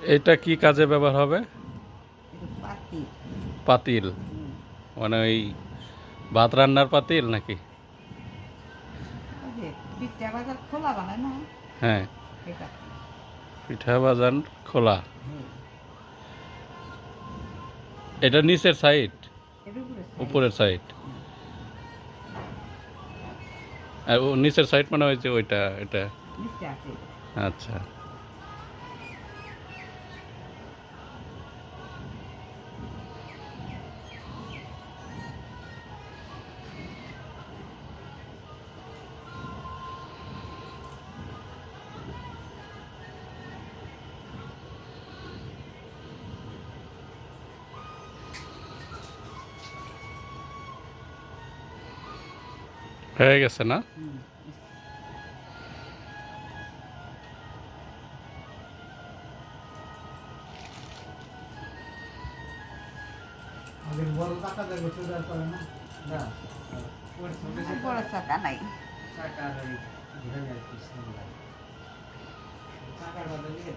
এটা কি কাজে ব্যবহার হবে? এটা পাতিল। পাতিল হুম। মানে ওই ভাত রান্নার পাতিল নাকি? ওই যে পিঠা বাজার খোলা বানায় না, হ্যাঁ, এই পাতিল। পিঠা বাজান খোলা। হুম। এটা নিচের সাইড, এর উপরে সাইজ। উপরের সাইড। হুম। আর ও নিচের সাইড মানে ওই যে ওইটা এটা। নিচে আছে এটা। আচ্ছা, হয়ে গেছে না? হুম। আগের বড় টাকা দেবে চুদার করে না না আর বড় চাকা নাই। টাকা ঘুরে যায় টাকার বদলে